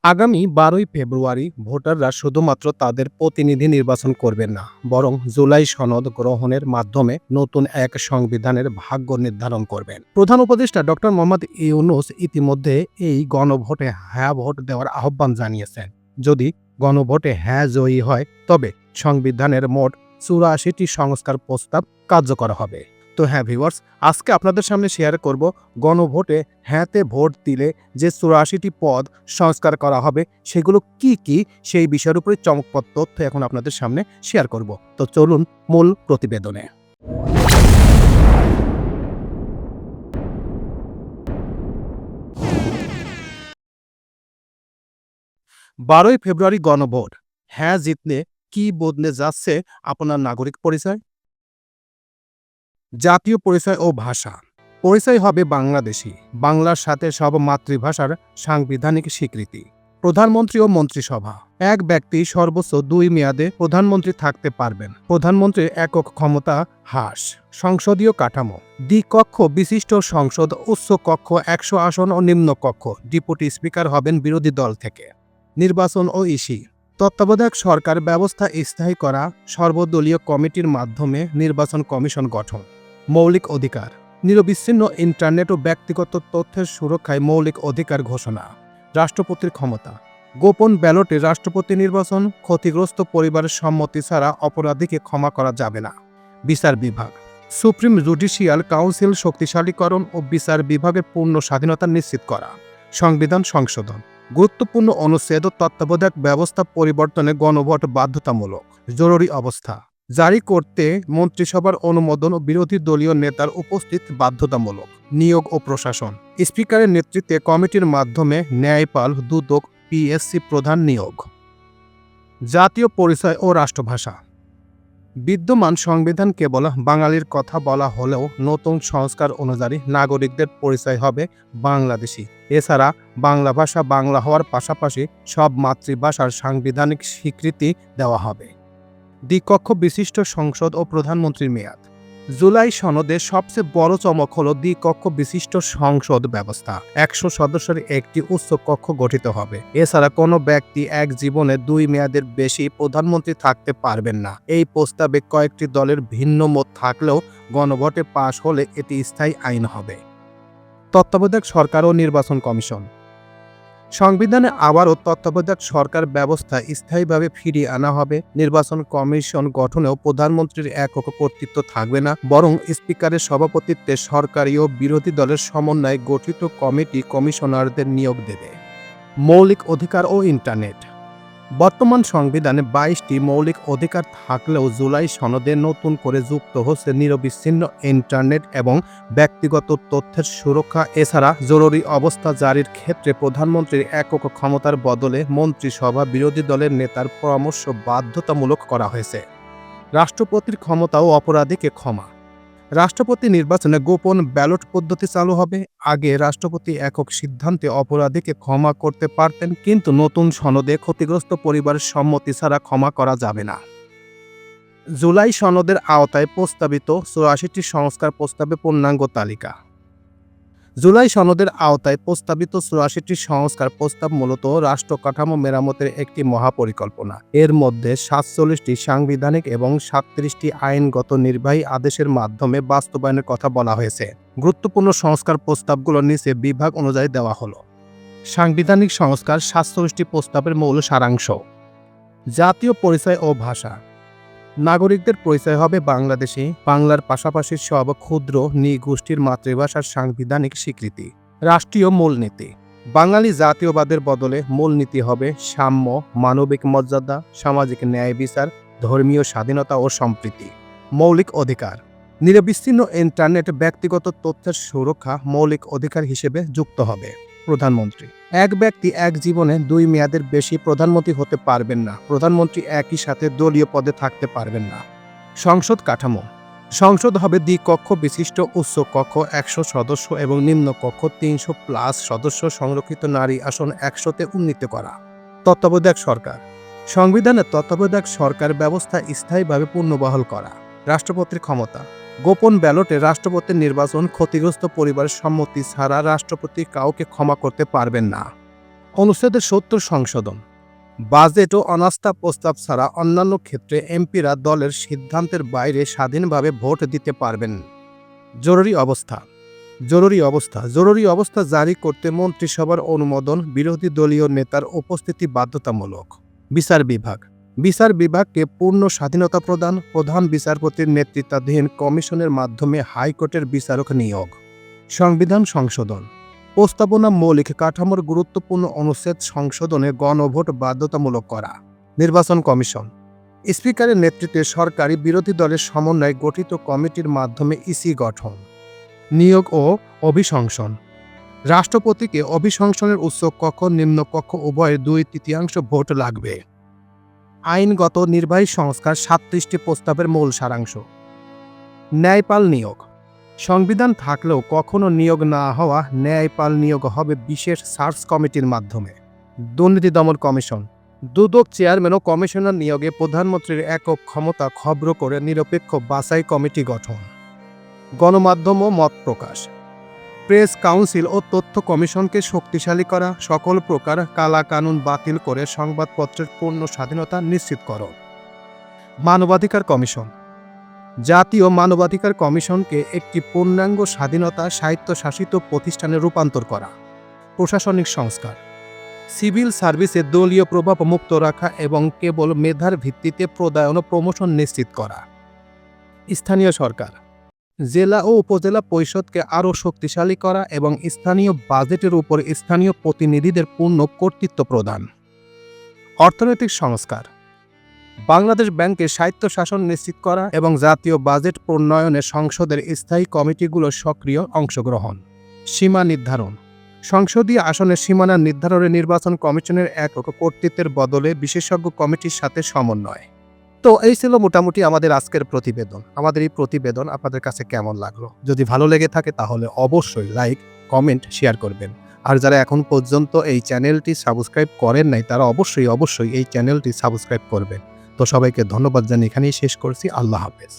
আগামী ১২ই ফেব্রুয়ারি ভোটাররা শুধুমাত্র তাদের প্রতিনিধি নির্বাচন করবেন না, বরং জুলাই সনদ গ্রহণের মাধ্যমে নতুন এক সংবিধানের ভাগ্য নির্ধারণ করবেন। প্রধান উপদেষ্টা ডক্টর মোহাম্মদ ইউনূস ইতিমধ্যে এই গণভোটে হ্যাঁ ভোট দেওয়ার আহ্বান জানিয়েছেন। যদি গণভোটে হ্যাঁ জয়ী হয়, তবে সংবিধানের মোট ৮৪টি সংস্কার প্রস্তাব কার্যকর হবে। তো হ্যাঁ ভিউয়ার্স, আজকে আপনাদের সামনে শেয়ার করব গণভোটে হ্যাঁতে ভোট দিলে যে ৮৪টি পদ সংস্কার করা হবে সেগুলো কি কি, সেই বিষয়ের উপরে চমকপ্রদ তথ্য এখন আপনাদের সামনে শেয়ার করব। তো চলুন মূল প্রতিবেদনে। ১২ই ফেব্রুয়ারি গণভোট। হ্যাঁ জিতলে কি বদলে যাচ্ছে আপনার নাগরিক পরিচয়? জাতীয় পরিচয় ও ভাষা। পরিচয় হবে বাংলাদেশী। বাংলার সাথে সব মাতৃভাষার সাংবিধানিক স্বীকৃতি। প্রধানমন্ত্রী ও মন্ত্রিসভা। এক ব্যক্তি সর্বোচ্চ ২ মেয়াদে প্রধানমন্ত্রী থাকতে পারবেন। প্রধানমন্ত্রীর একক ক্ষমতা হ্রাস। সংসদীয় কাঠামো। দ্বিকক্ষ বিশিষ্ট সংসদ, উচ্চ কক্ষ ১০০ আসন ও নিম্ন কক্ষ। ডেপুটি স্পিকার হবেন বিরোধী দল থেকে। নির্বাচন ও ইসি। তত্ত্বাবধায়ক সরকার ব্যবস্থা স্থায়ী করা, সর্বদলীয় কমিটির মাধ্যমে নির্বাচন কমিশন গঠন। মৌলিক অধিকার। নিরবিচ্ছিন্ন ইন্টারনেট ও ব্যক্তিগত তথ্যের সুরক্ষায় মৌলিক অধিকার ঘোষণা। রাষ্ট্রপতির ক্ষমতা। গোপন ব্যালটে রাষ্ট্রপতি নির্বাচন, ক্ষতিগ্রস্ত পরিবারের সম্মতি ছাড়া অপরাধীকে ক্ষমা করা যাবে না। বিচার বিভাগ। সুপ্রিম জুডিশিয়াল কাউন্সিল শক্তিশালীকরণ ও বিচার বিভাগের পূর্ণ স্বাধীনতা নিশ্চিত করা। সংবিধান সংশোধন। গুরুত্বপূর্ণ অনুচ্ছেদ ও তত্ত্বাবধায়ক ব্যবস্থা পরিবর্তনে গণভোট বাধ্যতামূলক। জরুরি অবস্থা জারি করতে মন্ত্রিসভার অনুমোদন ও বিরোধী দলীয় নেতার উপস্থিত বাধ্যতামূলক। নিয়োগ ও প্রশাসন। স্পিকারের নেতৃত্বে কমিটির মাধ্যমে ন্যায়পাল, দুদক, পিএসসি প্রধান নিয়োগ। জাতীয় পরিচয় ও রাষ্ট্রভাষা। বিদ্যমান সংবিধান কেবল বাঙালির কথা বলা হলেও নতুন সংস্কার অনুযায়ী নাগরিকদের পরিচয় হবে বাংলাদেশি। এছাড়া বাংলা ভাষা বাংলা হওয়ার পাশাপাশি সব মাতৃভাষার সাংবিধানিক স্বীকৃতি দেওয়া হবে। দ্বিকক্ষ বিশিষ্ট সংসদ ও প্রধানমন্ত্রীর মেয়াদ। জুলাই সনদে সবচেয়ে বড় চমক হলো দ্বিকক্ষ বিশিষ্ট সংসদ ব্যবস্থা। ১০০ সদস্যের একটি উচ্চ কক্ষ গঠিত হবে। এছাড়া কোনো ব্যক্তি এক জীবনে ২ মেয়াদের বেশি প্রধানমন্ত্রী থাকতে পারবেন না। এই প্রস্তাবে কয়েকটি দলের ভিন্ন মত থাকলেও গণভোটে পাশ হলে এটি স্থায়ী আইন হবে। তত্ত্বাবধায়ক সরকার ও নির্বাচন কমিশন। সংবিধানে আবারও তত্ত্বাবধায়ক সরকার ব্যবস্থা স্থায়ীভাবে ফিরিয়ে আনা হবে। নির্বাচন কমিশন গঠনেও প্রধানমন্ত্রীর একক কর্তৃত্ব থাকবে না, বরং স্পিকারের সভাপতিত্বে সরকারি ও বিরোধী দলের সমন্বয়ে গঠিত কমিটি কমিশনারদের নিয়োগ দেবে। মৌলিক অধিকার ও ইন্টারনেট। বর্তমান সংবিধানে ২২টি মৌলিক অধিকার থাকলেও জুলাই সনদে নতুন করে যুক্ত হচ্ছে নিরবিচ্ছিন্ন ইন্টারনেট এবং ব্যক্তিগত তথ্যের সুরক্ষা। এছাড়া জরুরি অবস্থা জারির ক্ষেত্রে প্রধানমন্ত্রীর একক ক্ষমতার বদলে মন্ত্রিসভা বিরোধী দলের নেতার পরামর্শ বাধ্যতামূলক করা হয়েছে। রাষ্ট্রপতির ক্ষমতা ও অপরাধীকে ক্ষমা। রাষ্ট্রপতি নির্বাচনে গোপন ব্যালট পদ্ধতি চালু হবে। আগে রাষ্ট্রপতি একক সিদ্ধান্তে অপরাধীকে ক্ষমা করতে পারতেন, কিন্তু নতুন সনদে ক্ষতিগ্রস্ত পরিবারের সম্মতি ছাড়া ক্ষমা করা যাবে না। জুলাই সনদের আওতায় প্রস্তাবিত ৮৪টি সংস্কার প্রস্তাবে পূর্ণাঙ্গ তালিকা। জুলাই সনদের আওতায় প্রস্তাবিত ৮৪টি সংস্কার প্রস্তাব মূলত রাষ্ট্র কাঠামো মেরামতের একটি মহাপরিকল্পনা। এর মধ্যে ৪৭টি সাংবিধানিক এবং ৩৭টি আইনগত নির্বাহী আদেশের মাধ্যমে বাস্তবায়নের কথা বলা হয়েছে। গুরুত্বপূর্ণ সংস্কার প্রস্তাবগুলো নিচে বিভাগ অনুযায়ী দেওয়া হলো। সাংবিধানিক সংস্কার ৪৭টি প্রস্তাবের মূল সারাংশ। জাতীয় পরিচয় ও ভাষা। নাগরিকদের পরিচয় হবে বাংলাদেশী। বাংলার পাশাপাশি সব ক্ষুদ্র নৃগোষ্ঠীর মাতৃভাষার সাংবিধানিক স্বীকৃতি। রাষ্ট্রীয় মূলনীতি। বাঙালি জাতীয়বাদের বদলে মূলনীতি হবে সাম্য, মানবিক মর্যাদা, সামাজিক ন্যায় বিচার, ধর্মীয় স্বাধীনতা ও সম্প্রীতি। মৌলিক অধিকার। নিরবিচ্ছিন্ন ইন্টারনেট, ব্যক্তিগত তথ্যের সুরক্ষা মৌলিক অধিকার হিসেবে যুক্ত হবে। প্রধানমন্ত্রী। এক ব্যক্তি এক জীবনে ২ মেয়াদের বেশি প্রধানমন্ত্রী হতে পারবেন না। প্রধানমন্ত্রী একই সাথে দলীয় পদে থাকতে পারবেন না। সংসদ কাঠামো। সংসদ হবে দ্বিকক্ষ বিশিষ্ট, উচ্চ কক্ষ ১০০ সদস্য এবং নিম্ন কক্ষ ৩০০+ সদস্য, সংরক্ষিত নারী আসন ১০০-তে উন্নীত করা। তত্ত্বাবধায়ক সরকার। সংবিধানে তত্ত্বাবধায়ক সরকার ব্যবস্থা স্থায়ীভাবে পুনর্বহাল করা। রাষ্ট্রপতির ক্ষমতা। গোপন ব্যালটে রাষ্ট্রপতির নির্বাচন, ক্ষতিগ্রস্ত পরিবারের সম্মতি ছাড়া রাষ্ট্রপতি কাউকে ক্ষমা করতে পারবেন না। অনুচ্ছেদের ৭০ সংশোধন। বাজেট ও অনাস্থা প্রস্তাব ছাড়া অন্যান্য ক্ষেত্রে এমপিরা দলের সিদ্ধান্তের বাইরে স্বাধীনভাবে ভোট দিতে পারবেন। জরুরি অবস্থা। জরুরি অবস্থা জারি করতে মন্ত্রিসভার অনুমোদন, বিরোধী দলীয় নেতার উপস্থিতি বাধ্যতামূলক। বিচার বিভাগকে পূর্ণ স্বাধীনতা প্রদান, প্রধান বিচারপতির নেতৃত্বাধীন কমিশনের মাধ্যমে হাইকোর্টের বিচারক নিয়োগ। সংবিধান সংশোধন। প্রস্তাবনা মৌলিক কাঠামোর গুরুত্বপূর্ণ অনুচ্ছেদ সংশোধনে গণভোট বাধ্যতামূলক করা। নির্বাচন কমিশন। স্পিকারের নেতৃত্বে সরকারি বিরোধী দলের সমন্বয়ে গঠিত কমিটির মাধ্যমে ইসি গঠন। নিয়োগ ও অভিশংসন। রাষ্ট্রপতিকে অভিশংসনের উচ্চ কক্ষ নিম্ন কক্ষ উভয়ের 2/3 ভোট লাগবে। আইনগত নির্বাহী সংস্কার 37টি প্রস্তাবের মূল সারাংশ। ন্যায়পাল নিয়োগ। সংবিধান থাকলেও কখনো নিয়োগ না হওয়া ন্যায়পাল নিয়োগ হবে বিশেষ সার্চ কমিটির মাধ্যমে। দুর্নীতি দমন কমিশন। দুদক চেয়ারম্যান ও কমিশনার নিয়োগে প্রধানমন্ত্রীর একক ক্ষমতা খর্ব করে নিরপেক্ষ বাছাই কমিটি গঠন। গণমাধ্যম ও মত প্রকাশ। প্রেস কাউন্সিল ও তথ্য কমিশনকে শক্তিশালী করা, সকল প্রকার কালাকানুন বাতিল করে সংবাদপত্রের পূর্ণ স্বাধীনতা নিশ্চিত করো। মানবাধিকার কমিশন। জাতীয় মানবাধিকার কমিশনকে একটি পূর্ণাঙ্গ স্বাধীনতা স্বায়ত্তশাসিত প্রতিষ্ঠানে রূপান্তর করা। প্রশাসনিক সংস্কার। সিভিল সার্ভিসে দলীয় প্রভাব মুক্ত রাখা এবং কেবল মেধার ভিত্তিতে প্রদায়ন ও প্রমোশন নিশ্চিত করা। স্থানীয় সরকার। জেলা ও উপজেলা পরিষদকে আরও শক্তিশালী করা এবং স্থানীয় বাজেটের উপর স্থানীয় প্রতিনিধিদের পূর্ণ কর্তৃত্ব প্রদান। অর্থনৈতিক সংস্কার। বাংলাদেশ ব্যাংকের স্বায়ত্তশাসন নিশ্চিত করা এবং জাতীয় বাজেট প্রণয়নে সংসদের স্থায়ী কমিটিগুলোর সক্রিয় অংশগ্রহণ। সীমা নির্ধারণ। সংসদীয় আসনের সীমানা নির্ধারণে নির্বাচন কমিশনের একক কর্তৃত্বের বদলে বিশেষজ্ঞ কমিটির সাথে সমন্বয়। তো এই ছিল মোটামুটি আমাদের আজকের প্রতিবেদন। আমাদের এই প্রতিবেদন আপনাদের কাছে কেমন লাগলো? যদি ভালো লেগে থাকে তাহলে অবশ্যই লাইক, কমেন্ট, শেয়ার করবেন। আর যারা এখন পর্যন্ত এই চ্যানেলটি সাবস্ক্রাইব করেন নাই তারা অবশ্যই এই চ্যানেলটি সাবস্ক্রাইব করবেন। তো সবাইকে ধন্যবাদ জানিয়ে এখানেই শেষ করছি। আল্লাহ হাফেজ।